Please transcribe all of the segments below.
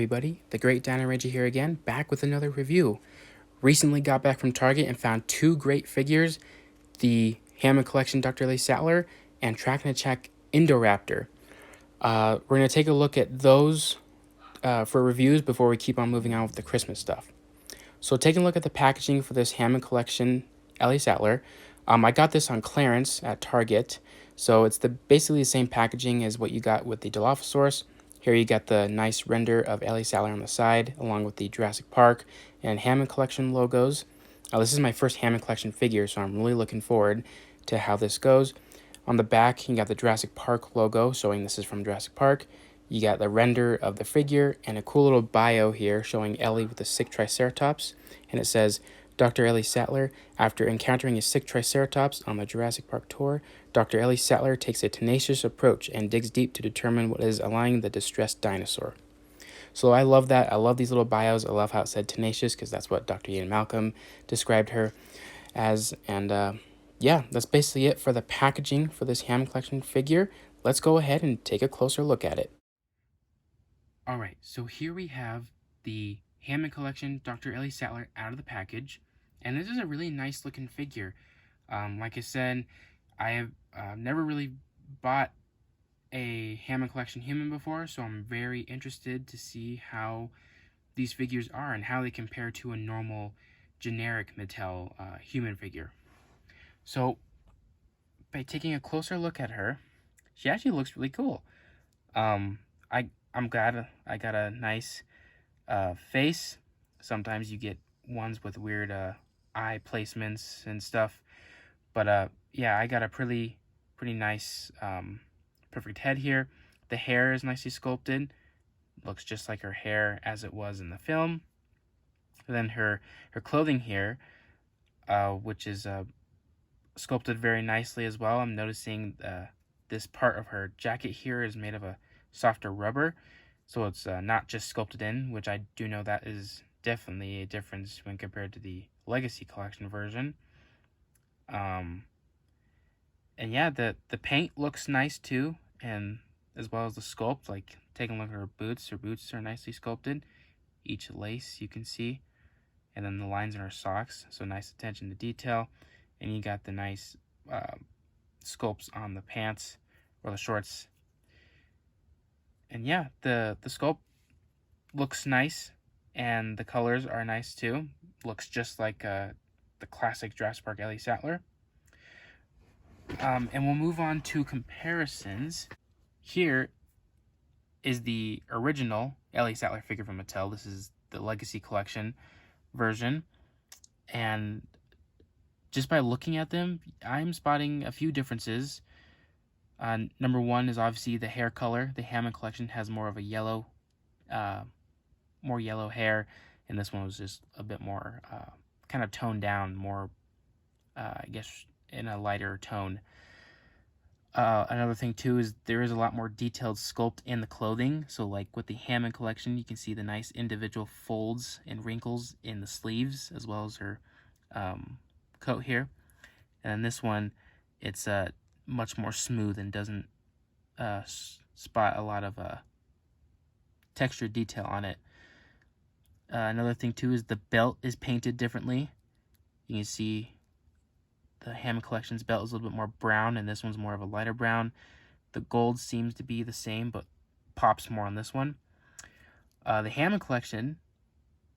everybody, the Great Dino Ranger here again, back with another review. Recently got back from Target and found two great figures, the Hammond Collection Dr. Ellie Sattler and Track and Check Indoraptor. We're going to take a look at those for reviews before we keep on moving on with the Christmas stuff. So taking a look at the packaging for this Hammond Collection Ellie Sattler, I got this on clearance at Target, so it's basically the same packaging as what you got with the Dilophosaurus. Here you got the nice render of Ellie Sattler on the side, along with the Jurassic Park and Hammond Collection logos. This is my first Hammond Collection figure, so I'm really looking forward to how this goes. On the back, you got the Jurassic Park logo, showing this is from Jurassic Park. You got the render of the figure and a cool little bio here showing Ellie with a sick Triceratops. And it says, Dr. Ellie Sattler, after encountering a sick Triceratops on the Jurassic Park tour, Dr. Ellie Sattler takes a tenacious approach and digs deep to determine what is allying the distressed dinosaur. So I love that. I love these little bios. I love how it said tenacious because that's what Dr. Ian Malcolm described her as. And yeah, that's basically it for the packaging for this Hammond Collection figure. Let's go ahead and take a closer look at it. Alright, so here we have the Hammond Collection Dr. Ellie Sattler out of the package. And this is a really nice looking figure. Like I said, I have never really bought a Hammond Collection human before, so I'm very interested to see how these figures are and how they compare to a normal generic Mattel human figure. So by taking a closer look at her, she actually looks really cool. I'm glad I got a nice face. Sometimes you get ones with weird eye placements and stuff, but yeah, I got a pretty nice perfect head here. The hair is nicely sculpted, looks just like her hair as it was in the film. And then her clothing here, which is sculpted very nicely as well. I'm noticing this part of her jacket here is made of a softer rubber, so it's not just sculpted in, which I do know that is definitely a difference when compared to the Legacy Collection version. And yeah, the paint looks nice too, and as well as the sculpt. Like taking a look at her boots are nicely sculpted, each lace you can see, and then the lines in her socks, so nice attention to detail. And you got the nice sculpts on the pants or the shorts. And yeah, the sculpt looks nice, and the colors are nice too. Looks just like the classic Jurassic Park Ellie Sattler. And we'll move on to comparisons. Here is the original Ellie Sattler figure from Mattel. This is the Legacy Collection version. And just by looking at them, I'm spotting a few differences. Number one is obviously the hair color. The Hammond Collection has more of a yellow, more yellow hair, and this one was just a bit more kind of toned down, more, I guess, in a lighter tone. Another thing too is there is a lot more detailed sculpt in the clothing. So like with the Hammond Collection, you can see the nice individual folds and wrinkles in the sleeves as well as her coat here. And then this one, it's much more smooth and doesn't spot a lot of texture detail on it. Another thing too is the belt is painted differently. You can see the Hammond Collection's belt is a little bit more brown, and this one's more of a lighter brown. The gold seems to be the same, but pops more on this one. The Hammond Collection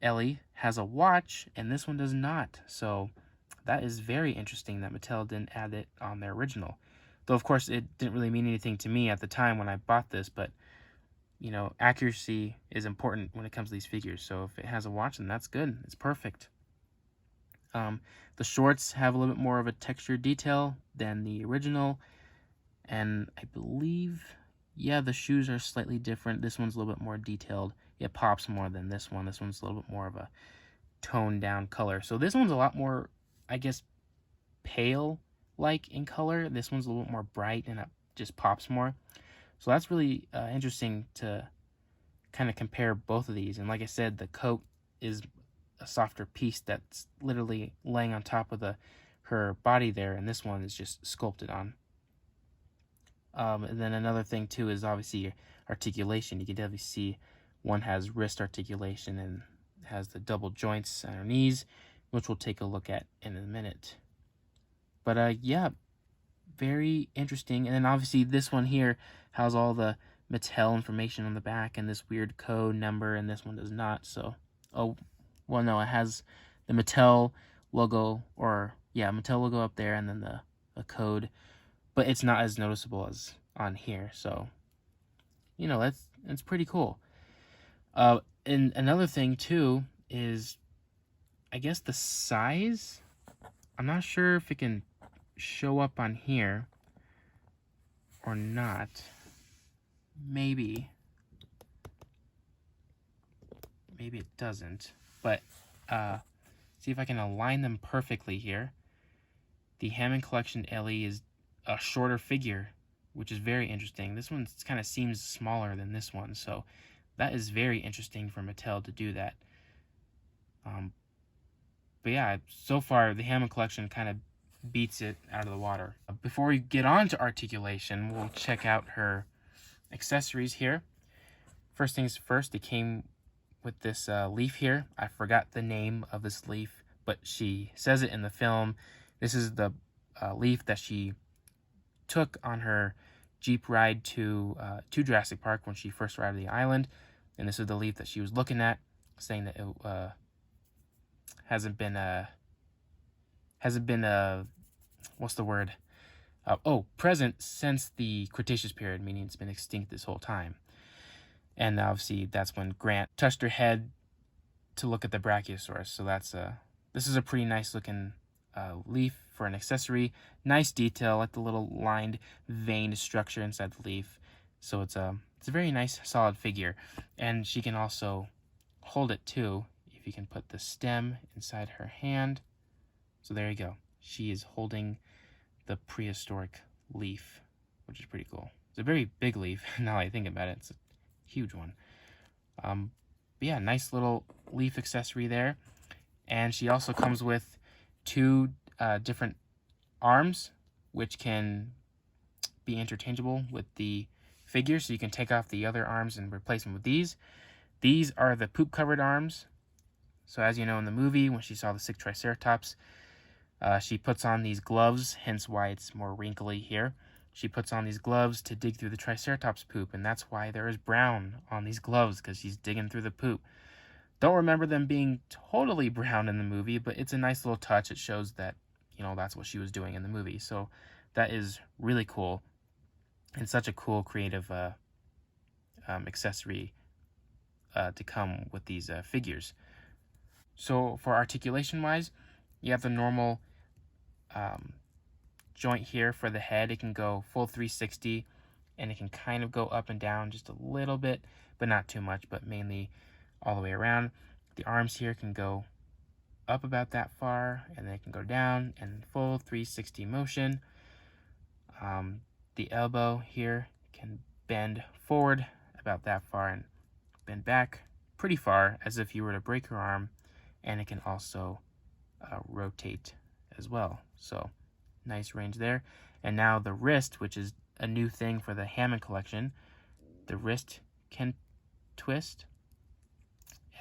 Ellie has a watch, and this one does not. So that is very interesting that Mattel didn't add it on their original. Though, of course, it didn't really mean anything to me at the time when I bought this, but, you know, accuracy is important when it comes to these figures. So if it has a watch, then that's good. It's perfect. The shorts have a little bit more of a texture detail than the original. And I believe, yeah, the shoes are slightly different. This one's a little bit more detailed. It pops more than this one. This one's a little bit more of a toned down color. So this one's a lot more, I guess, pale-like in color. This one's a little bit more bright and it just pops more. So that's really interesting to kind of compare both of these. And like I said, the coat is a softer piece that's literally laying on top of her body there, and this one is just sculpted on. And then another thing too is obviously articulation. You can definitely see One has wrist articulation and has the double joints on her knees, which we'll take a look at in a minute. But yeah, very interesting. And then obviously this one here has all the Mattel information on the back and this weird code number, and this one does not. So, oh, well, no, it has the Mattel logo, or yeah, Mattel logo up there, and then the code, but it's not as noticeable as on here. So, you know, that's pretty cool. And another thing too is, I guess the size. I'm not sure if it can show up on here or not. Maybe it doesn't, but see if I can align them perfectly here. The Hammond Collection Ellie is a shorter figure, which is very interesting. This one kind of seems smaller than this one, so that is very interesting for Mattel to do that. But yeah, so far the Hammond Collection kind of beats it out of the water. Before we get on to articulation, we'll check out her accessories here. First things first, it came with this leaf here. I forgot the name of this leaf, but she says it in the film. This is the leaf that she took on her Jeep ride to Jurassic Park when she first arrived at the island. And this is the leaf that she was looking at, saying that it hasn't been what's the word? Present since the Cretaceous period, meaning it's been extinct this whole time. And obviously that's when Grant touched her head to look at the Brachiosaurus. So this is a pretty nice looking leaf for an accessory. Nice detail, like the little lined veined structure inside the leaf. So it's a very nice solid figure. And she can also hold it too, if you can put the stem inside her hand. So there you go. She is holding the prehistoric leaf, which is pretty cool. It's a very big leaf, now I think about it. It's a huge one. But yeah, nice little leaf accessory there. And she also comes with two different arms, which can be interchangeable with the figure. So you can take off the other arms and replace them with these. These are the poop-covered arms. So as you know in the movie, when she saw the sick Triceratops, she puts on these gloves, hence why it's more wrinkly here. She puts on these gloves to dig through the Triceratops poop, and that's why there is brown on these gloves, because she's digging through the poop. Don't remember them being totally brown in the movie, but it's a nice little touch. It shows that, you know, that's what she was doing in the movie. So that is really cool, and such a cool creative accessory to come with these figures. So for articulation-wise, you have the normal joint here for the head. It can go full 360, and it can kind of go up and down just a little bit, but not too much, but mainly all the way around. The arms here can go up about that far, and then it can go down in full 360 motion. The elbow here can bend forward about that far and bend back pretty far, as if you were to break your arm, and it can also rotate as well. So nice range there. And now the wrist, which is a new thing for the Hammond collection, the wrist can twist,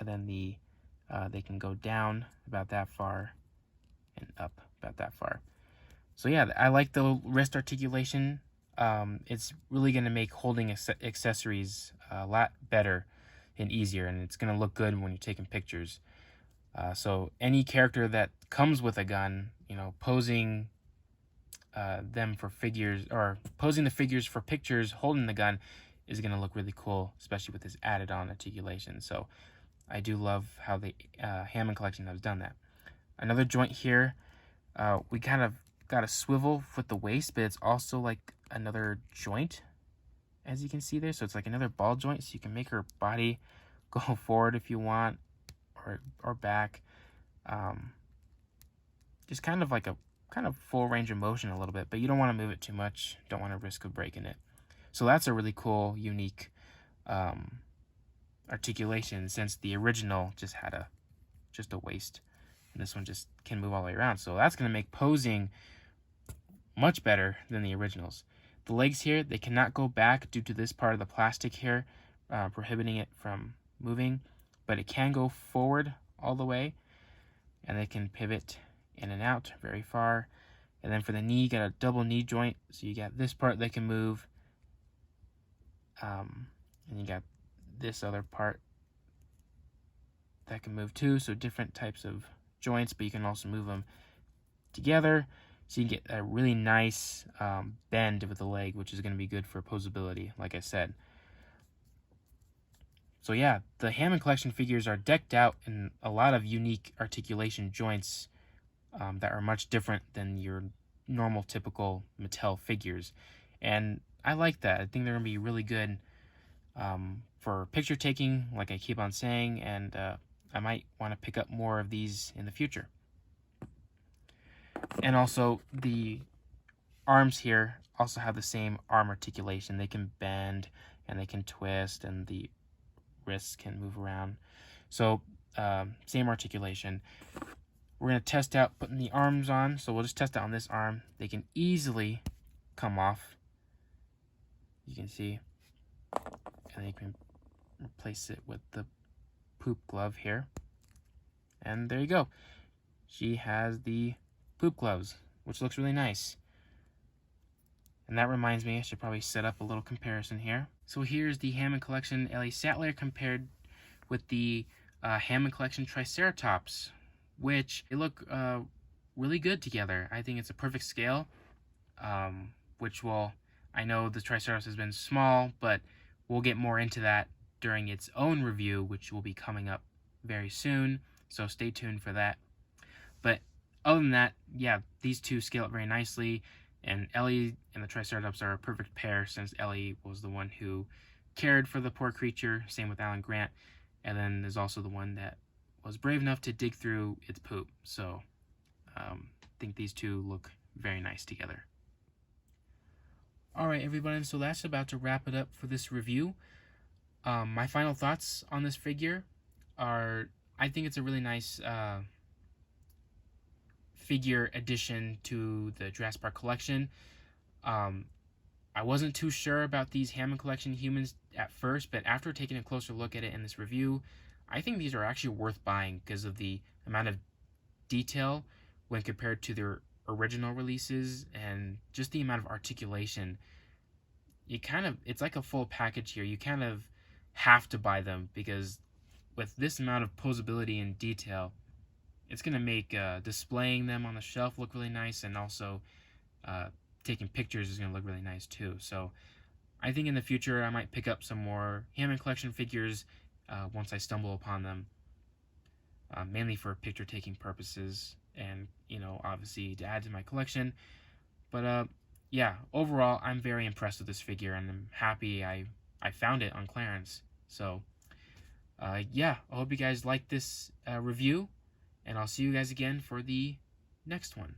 and then they can go down about that far and up about that far. So yeah, I like the wrist articulation. It's really going to make holding accessories a lot better and easier, and it's going to look good when you're taking pictures. So any character that comes with a gun, you know, posing them for figures, or posing the figures for pictures holding the gun, is going to look really cool, especially with this added on articulation. So I do love how the Hammond collection has done that. Another joint here, we kind of got a swivel with the waist, but it's also like another joint, as you can see there. So it's like another ball joint, so you can make her body go forward if you want, or back. Just kind of like a full range of motion a little bit, but you don't want to move it too much. Don't want to risk of breaking it. So that's a really cool, unique articulation, since the original just had a waist, and this one just can move all the way around. So that's going to make posing much better than the originals. The legs here, they cannot go back due to this part of the plastic here, prohibiting it from moving, but it can go forward all the way, and they can pivot in and out very far. And then for the knee, you got a double knee joint, so you got this part that can move, and you got this other part that can move too. So different types of joints, but you can also move them together, so you can get a really nice bend with the leg, which is going to be good for posability, like I said. So yeah, the Hammond Collection figures are decked out in a lot of unique articulation joints that are much different than your normal, typical Mattel figures. And I like that. I think they're going to be really good for picture taking, like I keep on saying, and I might want to pick up more of these in the future. And also, the arms here also have the same arm articulation. They can bend and they can twist, and the wrists can move around. So, same articulation. We're going to test out putting the arms on. So we'll just test out on this arm. They can easily come off. You can see. And you can replace it with the poop glove here. And there you go. She has the poop gloves, which looks really nice. And that reminds me, I should probably set up a little comparison here. So here's the Hammond Collection Ellie Sattler compared with the Hammond Collection Triceratops, which they look really good together. I think it's a perfect scale, which will, I know the Triceratops has been small, but we'll get more into that during its own review, which will be coming up very soon, so stay tuned for that. But other than that, yeah, these two scale up very nicely, and Ellie and the Triceratops are a perfect pair, since Ellie was the one who cared for the poor creature, same with Alan Grant, and then there's also the one that was brave enough to dig through its poop. So I think these two look very nice together. Alright everybody, so that's about to wrap it up for this review. My final thoughts on this figure are, I think it's a really nice figure addition to the Jurassic Park collection. I wasn't too sure about these Hammond Collection humans at first, but after taking a closer look at it in this review, I think these are actually worth buying because of the amount of detail when compared to their original releases, and just the amount of articulation. It's like a full package here. You kind of have to buy them, because with this amount of posability and detail, it's going to make displaying them on the shelf look really nice, and also taking pictures is going to look really nice too. So I think in the future I might pick up some more Hammond Collection figures once I stumble upon them, mainly for picture taking purposes, and obviously to add to my collection. But yeah, overall I'm very impressed with this figure, and I'm happy I found it on clearance. So yeah, I hope you guys like this review, and I'll see you guys again for the next one.